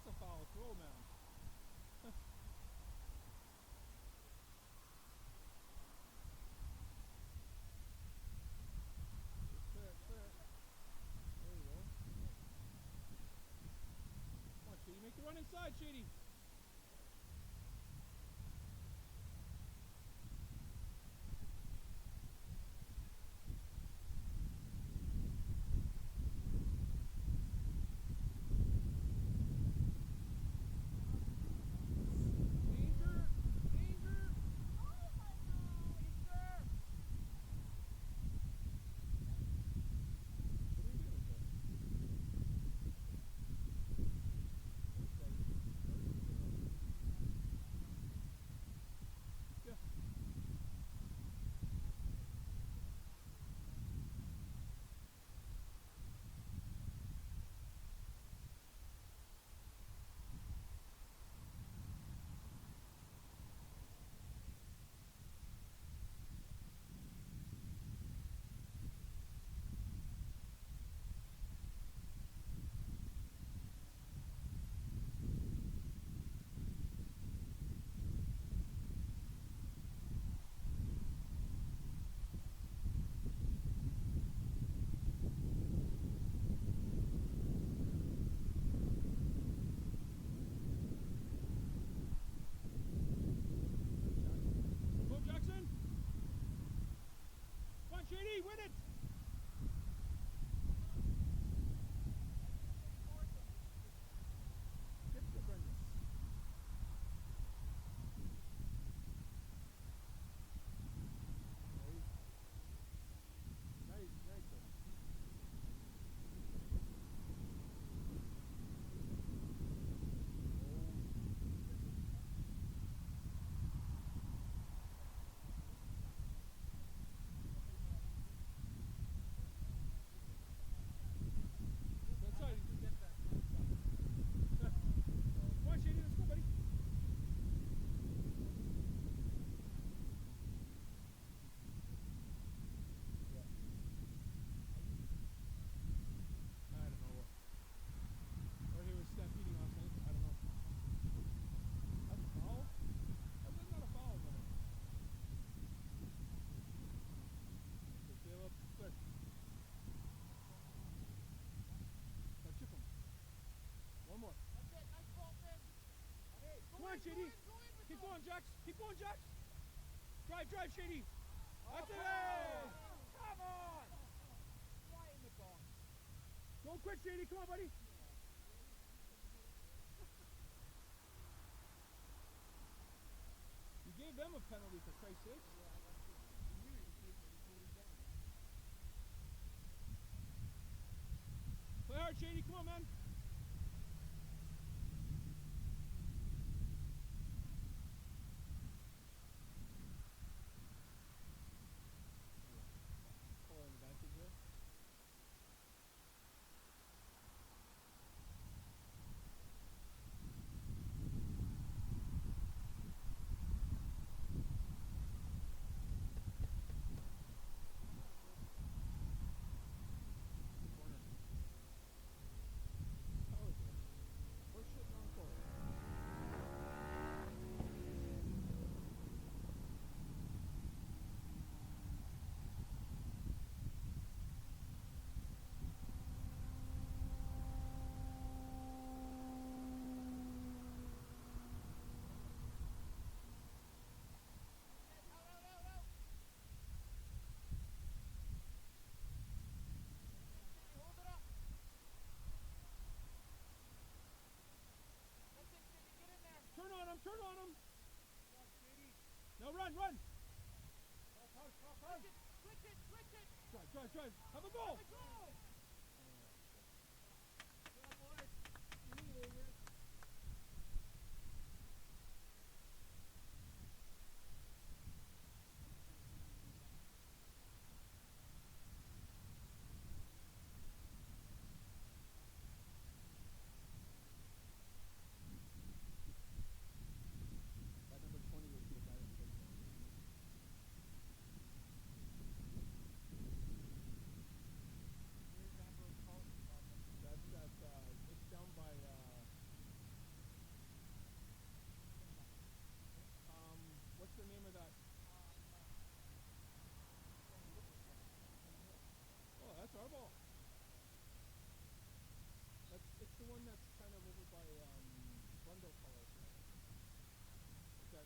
That's a foul throw, man. Clear, clear. There you go. Come on, Shady. Make the run inside, Shady. Danger! Danger! Oh my God! Danger! What are we doing, sir? Yeah. Go, Jackson! Come on, Shady, win it! Get the Brendan. Nice, nice. Inside. Come on, Shady, let's go, buddy. I don't know what. Or he was stampeding last night. I don't know. That's a foul? That's not a foul, man. Okay, Caleb, clear. Now chip him. One more. That's it. Nice ball, Finn. Hey, Come on, Shady. Keep going, Jax. Keep going, Jax. Drive, drive, Shady. That's it. Come on! Why in the ball? Don't quit, Shady. Come on, buddy. You gave them a penalty for Christ's sake. Play hard, Shady. Come on, man. Pulling advantage there. Corner. Oh, okay. Push it on goal. Hold it up. That's it, Shady. Get in there. Turn on him. Turn on him. Now run, run. Switch it. Switch it. Drive, drive, drive. Have a goal. Have a goal. That number 20 was the guy that played there.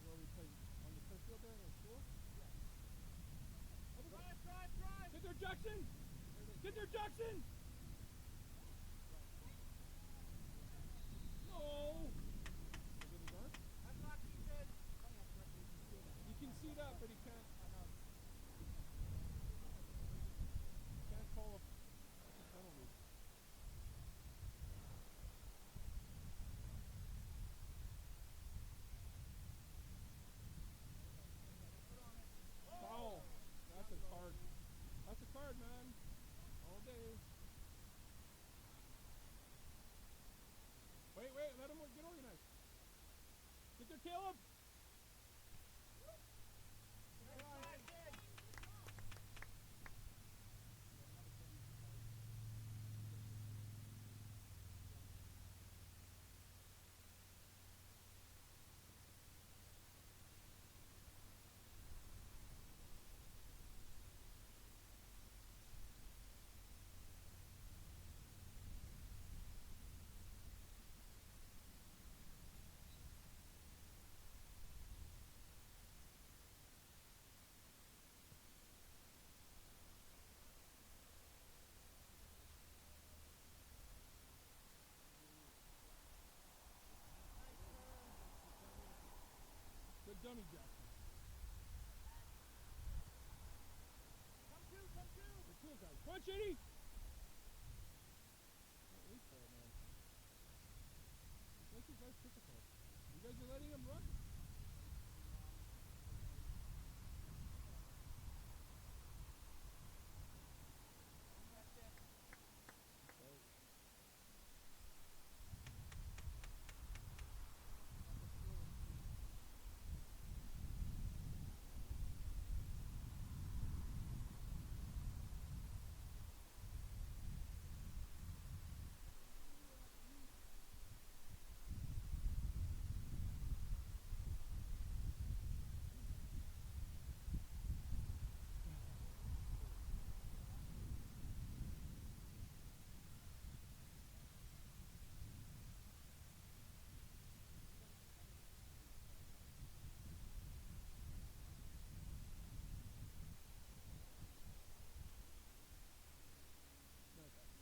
where we played on the turf field there in the school? Drive! Get there, Jackson! Get there, Jackson! No! Is it his arm? That's not Ethan. You can see that, but he can't. Can't call a penalty. Foul. That's a card. That's a card, man. All day. Wait, let him get organized. Get there, Caleb. Good dummy, Jackson. Come to. The cool guy. Come on, Shady. Can't wait for it, man. It's like his life's difficult. You guys are letting him run. Right.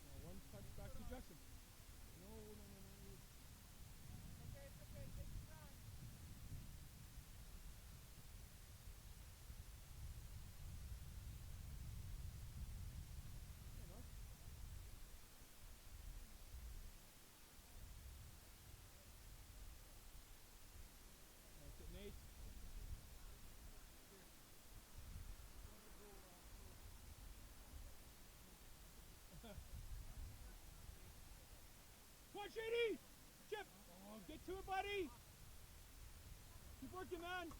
Now one touch back to Jackson. No. It's okay. Take your time. Fair enough. That's it, Nate. Come on, Shady! Chip! Oh, get to it, buddy! Keep working, man!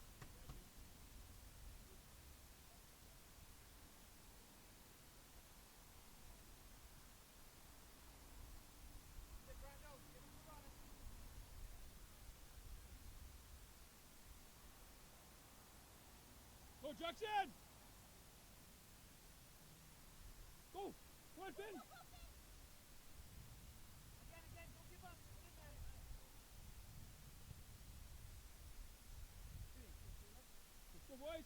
Sit right now. Get him running. Go, Jackson! Go! Come on, Finn! Again. Don't give up. Get in there. Let's go, boys!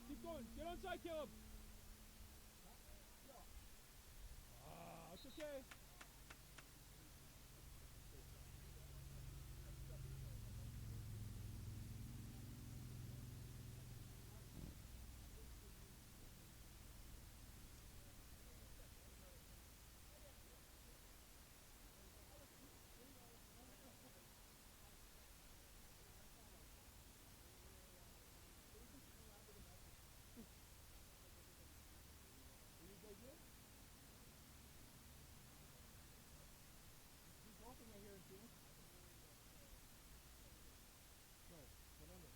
Keep going. Get onside, Caleb! Ah, it's okay. Are you guys in? Who's golfing right here in Phoenix? No, but under.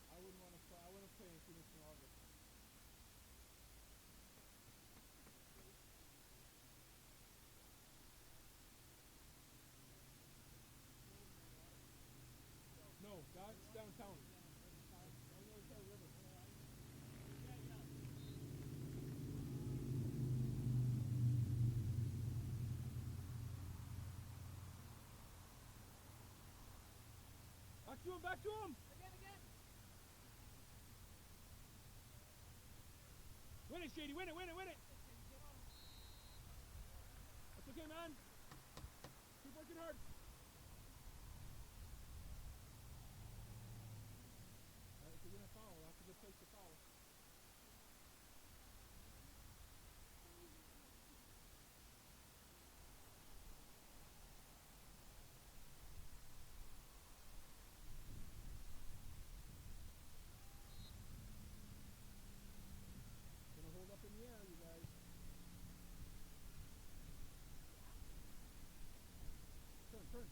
I wouldn't want to play. I wouldn't play in Phoenix in August. No, that's downtown. On the other side of the river. Back to him, back to him! Again. Win it, Shady, win it! That's okay, man. Keep working hard. If you're gonna foul, that's a good place to foul. Gonna hold up in the air, you guys. Turn.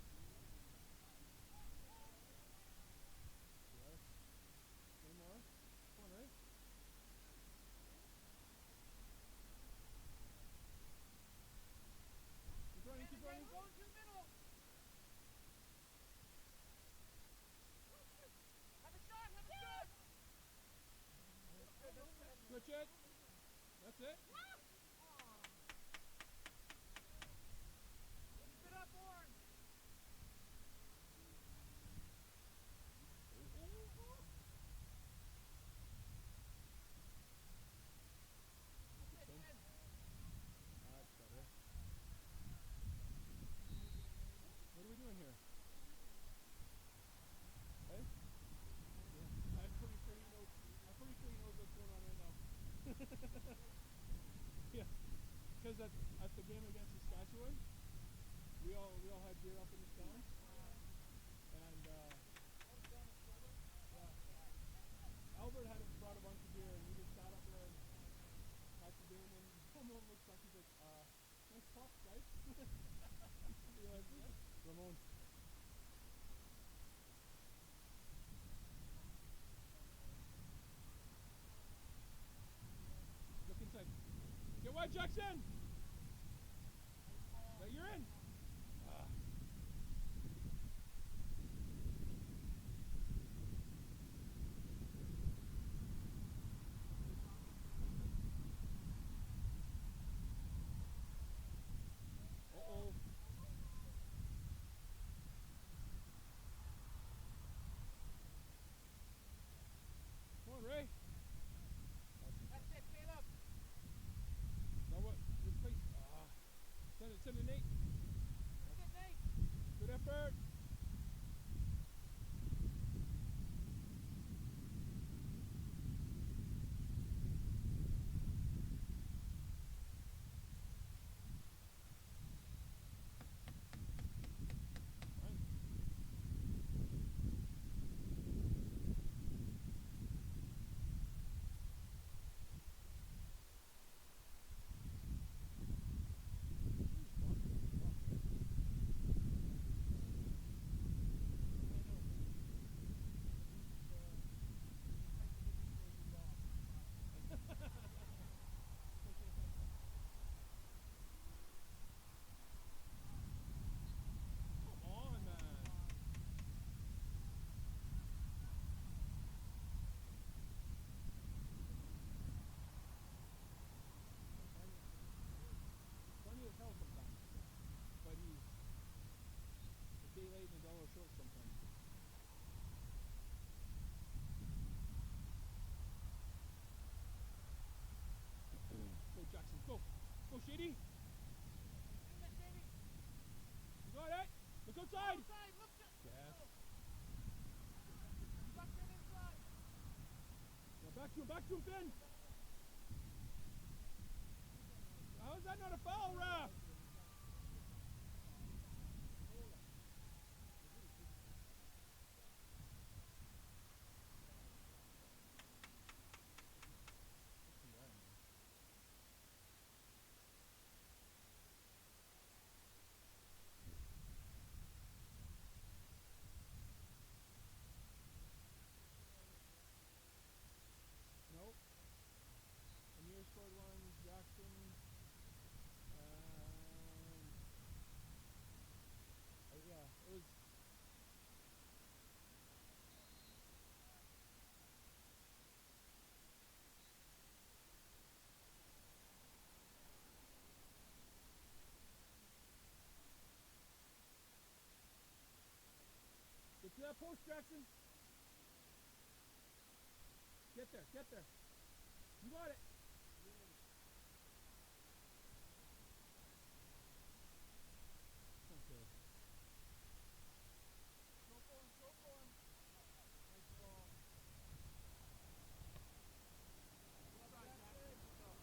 Yes. One more. Come on, Ray. Keep running. Go to the middle. Have a shot. Switch it. That's it. Keep it up, Orange. That's better. What are we doing here? Hey? Yeah. I'm pretty sure he knows what's going on right now. Yeah. Because at the game against Saskatchewan, we all had beer up in the stand. And Albert had brought a bunch of beer and we just sat up there and watched the game and Ramon looks back, he's like, nice talk, guys. Ramon. Look inside. Get wide, Jackson! But you're in! Uh-oh. Come on, Ray. That's it, Caleb. Now what? Replace. Send it, Nate. That's it, Nate. Good effort. Fine. Come on, man. Funny as hell sometimes. But he's a day late and a dollar short sometimes. Go, Jackson. Go. Go, Shady. Bring that, Shady. You got it. Look outside. Outside, look. Yes. Tuck it inside. Now back to him, Finn. How is that not a foul, ref? Nope. Amir scored one. Jackson. post, Jackson. Get there, get there. You got it. Okay. Go for him, go for him. Nice ball. Well done, Jackson. Good job.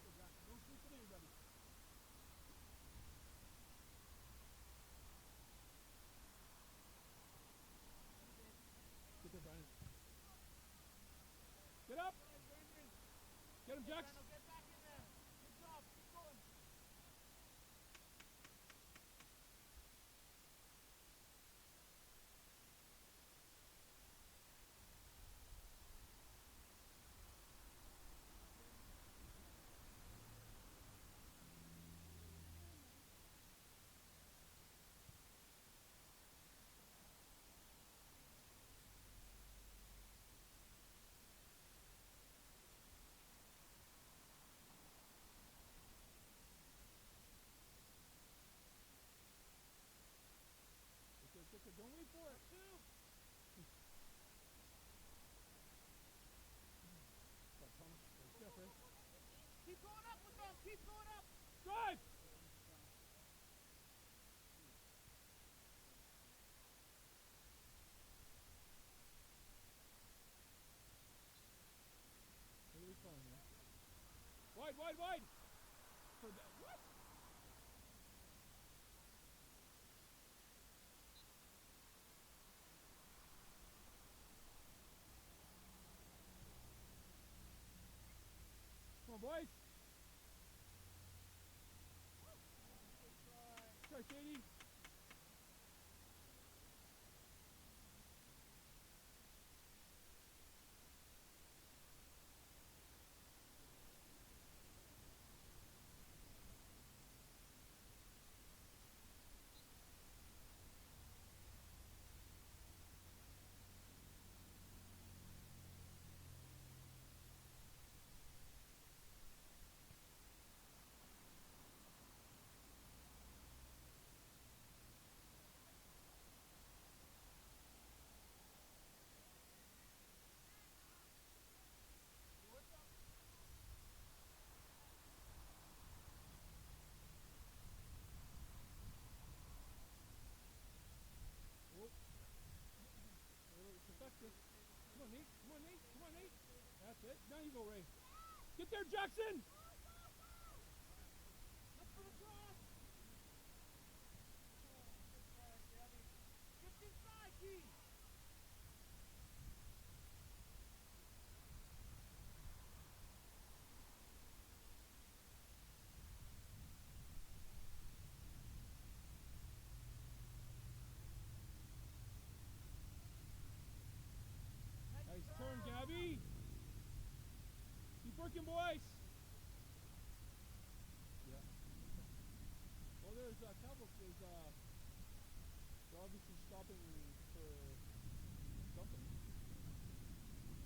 Good, Jackson. Don't sleep with anybody. Get there, Brian. Get up. Good, Brandon. Get him, Jax. Brandon, get back in there. Good job. Keep going. Get there. Don't wait for it. Two. Come, Thomas. Step in. Keep going up with them. Keep going up. Drive. What are we calling here? Wide, wide, wide. For the what? Come on, boys. Try, Shady. Protected. Come on, Nate. Come on, Nate. Come on, Nate. That's it. Now you go, Ray. Get there, Jackson. Look for the cross. Good pass, Gabby. Get inside, Key. Nice turn, Gabby. Keep working, boys. Yeah. Well, there's Cowboys. They're obviously stopping for something.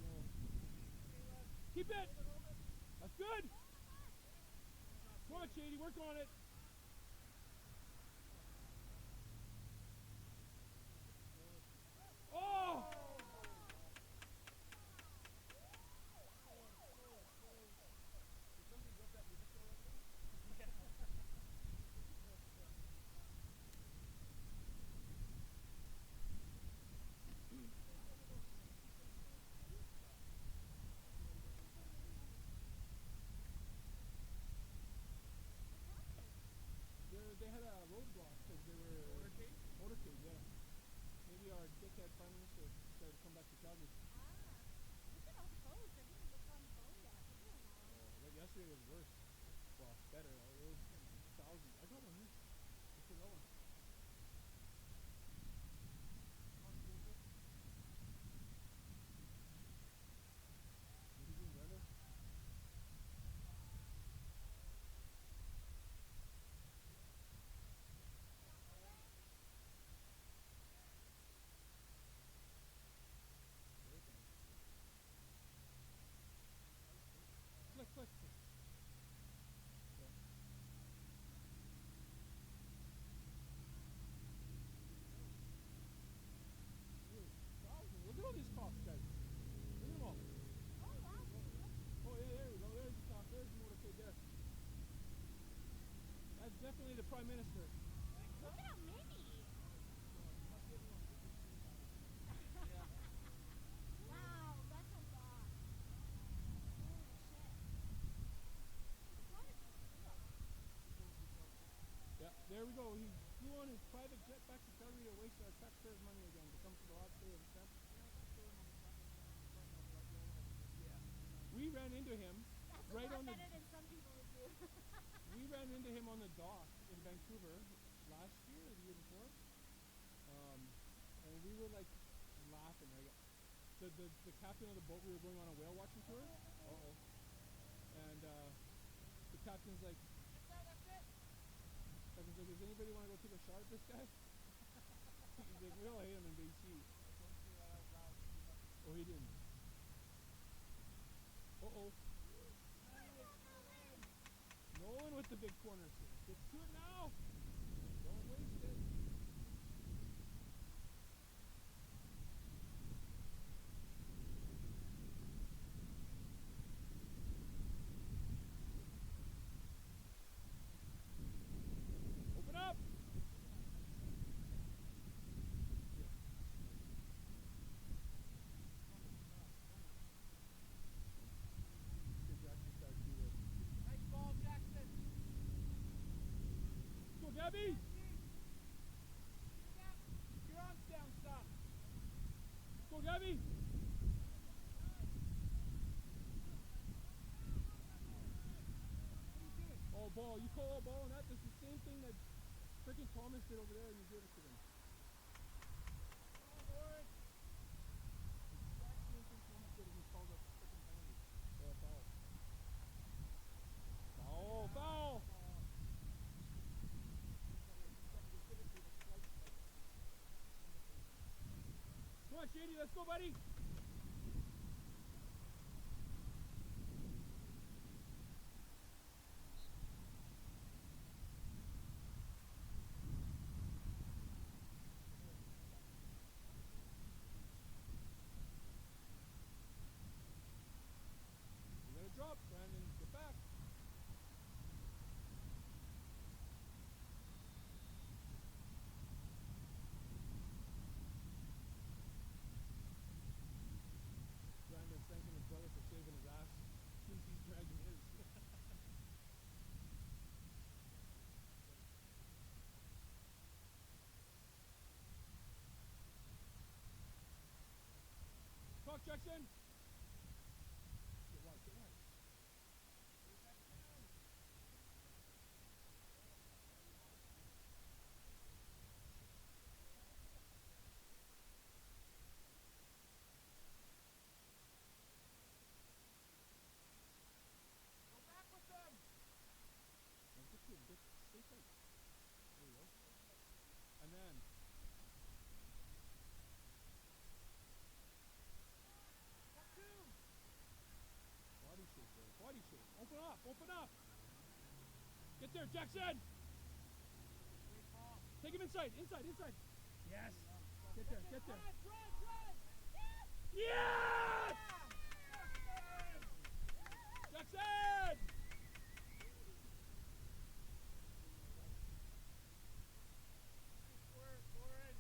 No. Keep it. That's good. Come on, Shady. Work on it. Oh! They had a roadblock because they were motorcade, yeah. Maybe our dickhead prime minister decided to come back to Calgary. Look at all the boats. I didn't look on the boat yet. Look at them all. Like yesterday was worse. Well, better. It was thousands. I got one here. I still got one. What are you doing, Brenda? Flick, flick, flick. Prime Minister. Look at how many. Wow, that's a lot. Holy shit. It's quite a deal. Yeah, there we go. He flew on his private jet back to Calgary to waste our taxpayers' money again to come to the last day of camp. We ran into him That's right a lot on the. better than some people would do. We ran into him on the dock in Vancouver last year or the year before, and we were like laughing. Like the captain of the boat, we were going on a whale watching tour. Uh-oh. And the captain's like, does anybody want to go take a shot at this guy? He's like, we all hate him in BC. Oh, he didn't. Uh-oh. Nolan with the big corner. Get to it now. Don't waste it. Open up. Good Jackson starts to do this. Nice ball, Jackson. Go, Gabby. Keep your arms down, son. Go, Gabby. What are you doing? Oh, ball. You call a ball on that. That's the same thing that freaking Thomas did over there and you gave it to them. Come on, boys. Exact same thing Thomas did and he called a freaking penalty. Or a foul. Foul, foul. Come on, Shady, let's go, buddy. You gotta drop, Brandon. Get back. Brandon's thanking his brother for saving his ass since he's dragging his. Talk, Jackson. Get wide, get wide. Go back with them. Now get to it. Stay tight. There you go. And then. Cartoon. Body shape there. Body shape. Open up. Open up. Get there, Jackson. Great ball. Take him inside. Inside. Inside. Yes. Get there. Get there. Run. Yes! Jackson. Jackson! Nice work, Warren.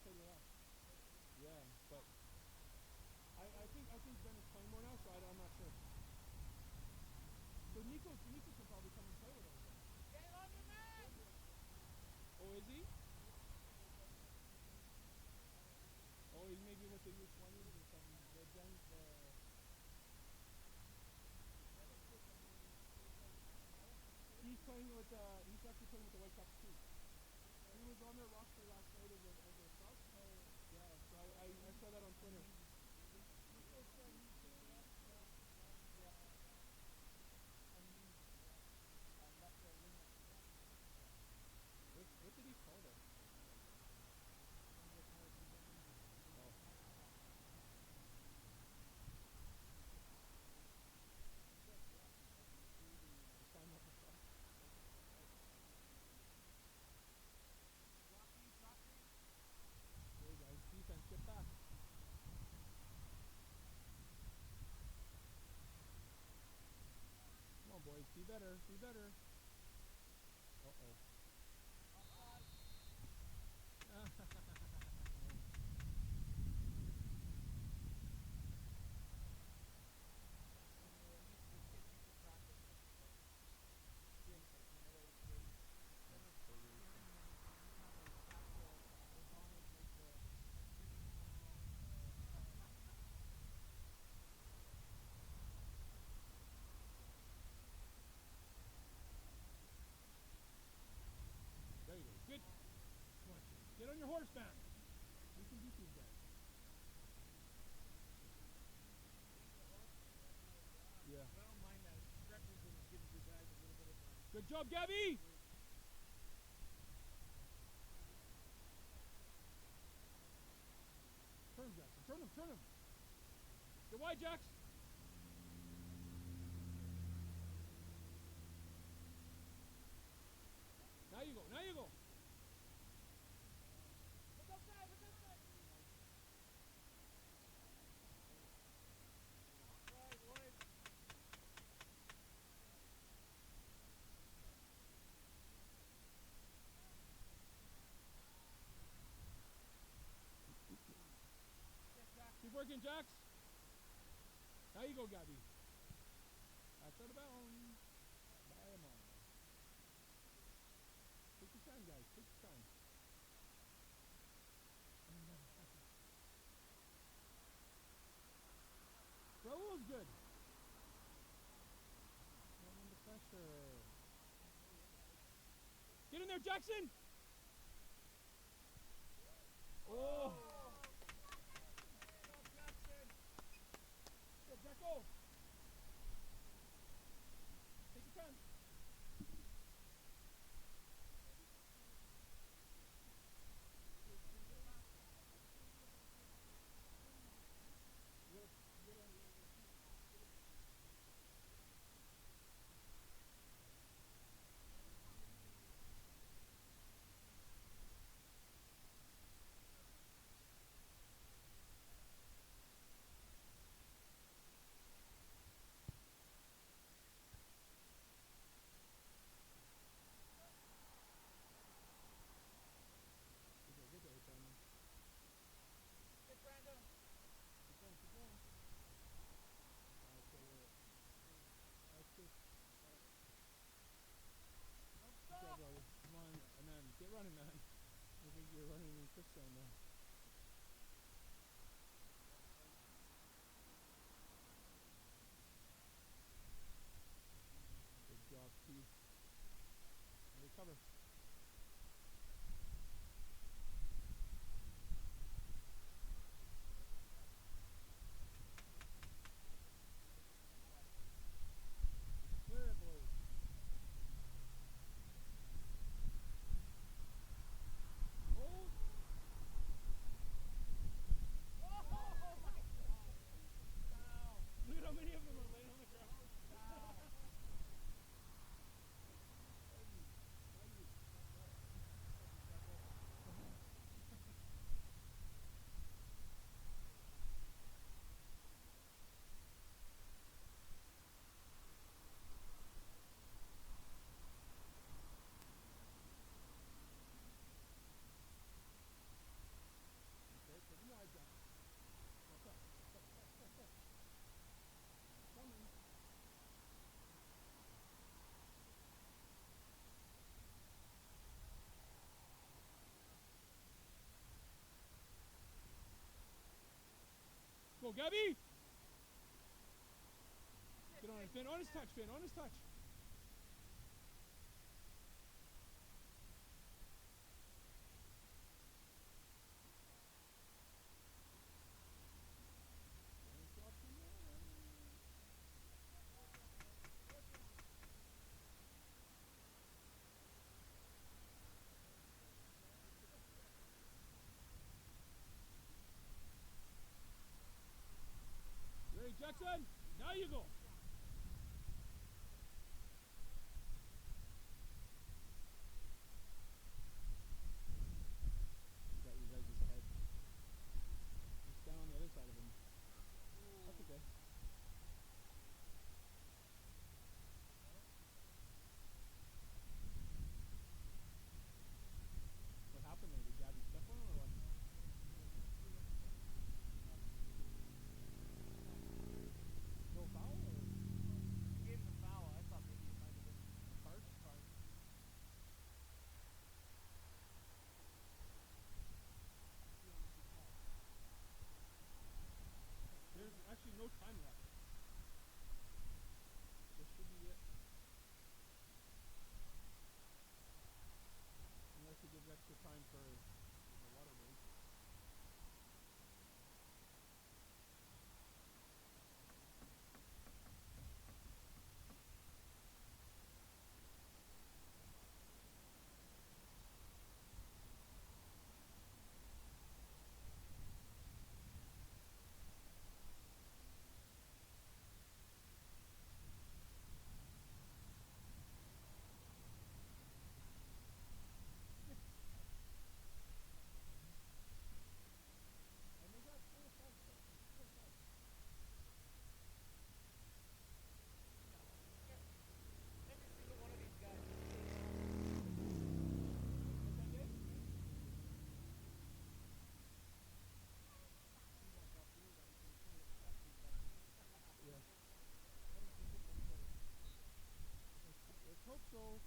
played with us. Yeah, but I think Ben is playing more now, so I'm not sure. So Nico can probably come and play with us then. Get it on your man! Oh, is he? Oh, he's maybe with the U20s or something. He's playing with. He's actually playing with the Whitecaps too. He was on their roster last night as a sub. Yeah, so I saw that on Twitter. What did he call them? Oh. Sign up for us. Hey guys, defense, get back. Come on, boys, be better, be better. Uh-oh. There you go. Good. Come on, get on your horse, man. We can beat these guys. Yeah. I don't mind that. Referee's going to give you guys a little bit of Good job, Gabby. Turn him, Jackson. Turn him, turn him. Get wide, Jax. Now you go, now you go. Look outside, look outside! Right, Lloyd. Keep working, Jax. Now you go, Gabby. That's out of bounds. By a mile. Take your time, guys. Take your time. Raul's good. Not under pressure. Get in there, Jackson. Oh. Go, Jacko. Take your time. Careful, Gabby! Get on it, Finn. On his touch, Finn. On his touch. Ready, Jackson? Now you go. You got your guys' head. Just stand on the other side of him. That's okay. What happened there? Did Gabby step on him or what? No foul or He gave him the foul. I thought maybe it might have been a card? card. There's actually no time left. This should be it. Unless he gives extra time for the water break. And they got 4 or 5 seconds. 4 or 5. Every single one of these guys. What's that, Dave? Yeah. Let's hope so.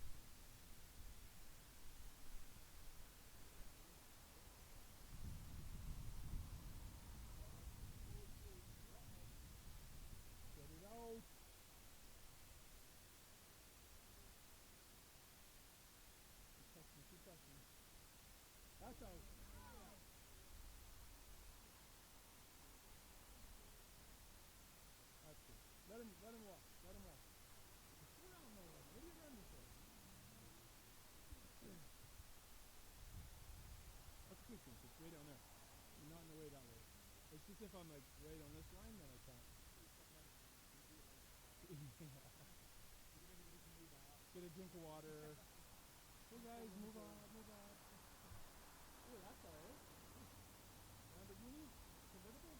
Get it out. Keep pressing. That's out. That's good. Let him walk. Let him walk. Sit around though. What are you running for? That's good since it's way down there. You're not in the way that way. It's just if I'm like right on this line, then I can't. Get a drink of water. Hey guys, move on, move on. Oh, that's alright. Lamborghini? Convertible?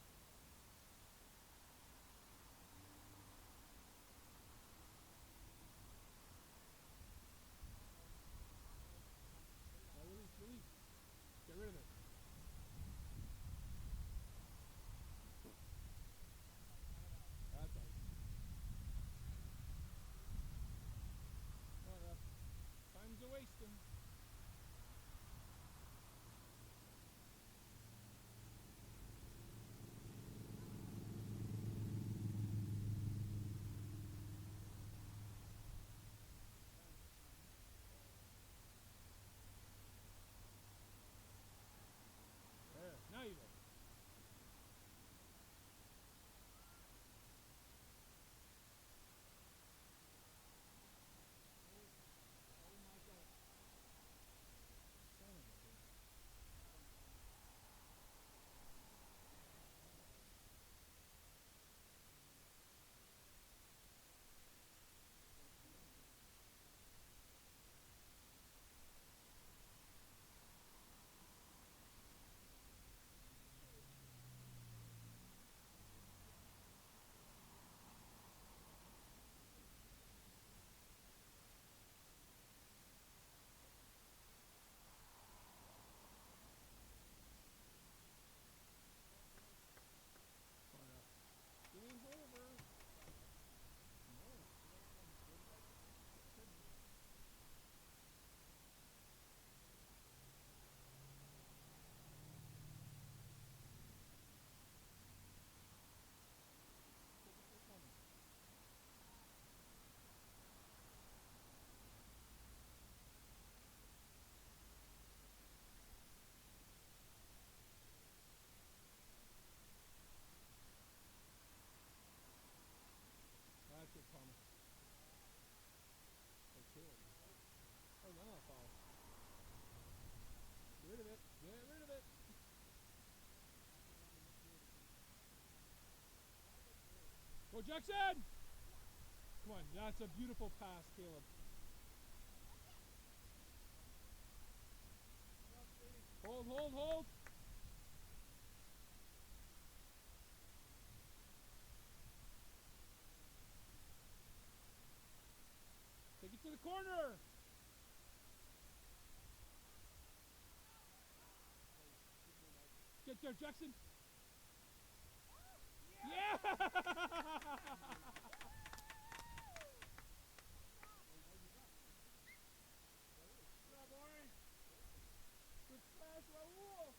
Now release, release. Get rid of it. That's alright. Alright, time's a wasting. rid of it. Get rid of it. Go, Jackson! Come on, that's a beautiful pass, Caleb. Hold, hold, hold. Take it to the corner. Get there, Jackson. Yeah! Good pass, Raul.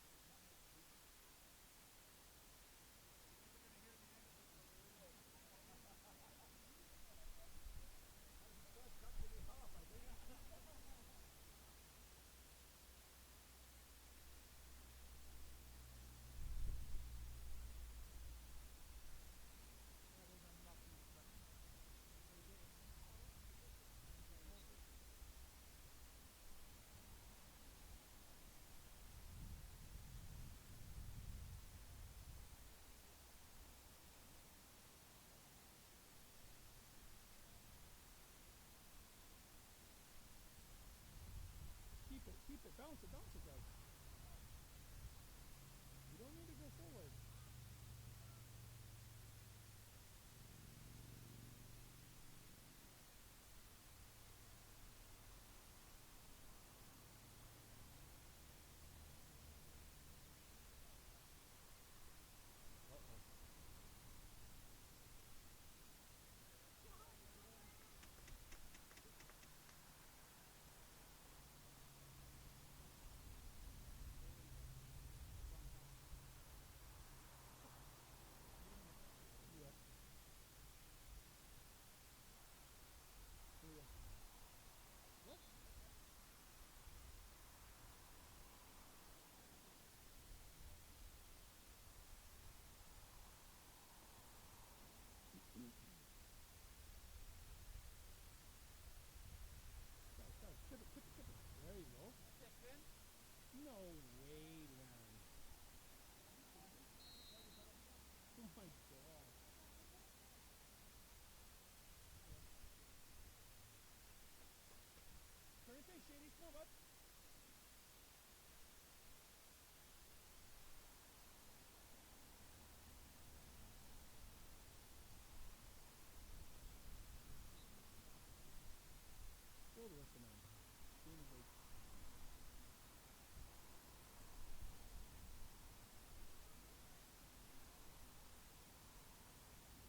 Keep it, bounce it, guys. You don't need to go forward. Yeah. Here we go. What? Guys, tip it. There you go. No way, Larry. Oh my god. Turn your face, Shady. Come on, bud. Go the rest of the man. Game break.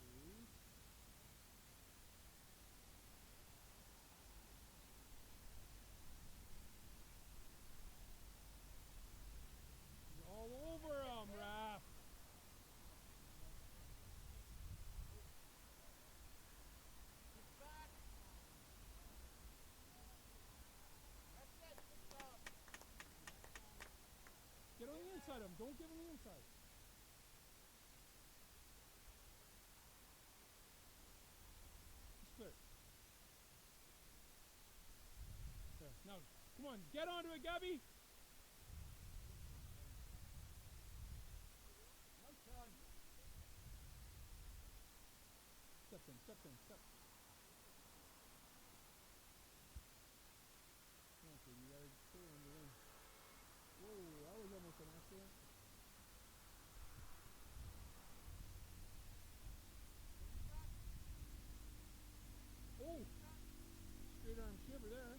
Three. He's all over him, Raph. Get on the inside of him. Don't give him the inside. It's clear. There. Now, come on. Get onto it, Gabby. Step in. Come on, kid. You gotta clear when you're in. Whoa, that was almost an accident. Oh! Straight arm shiver there.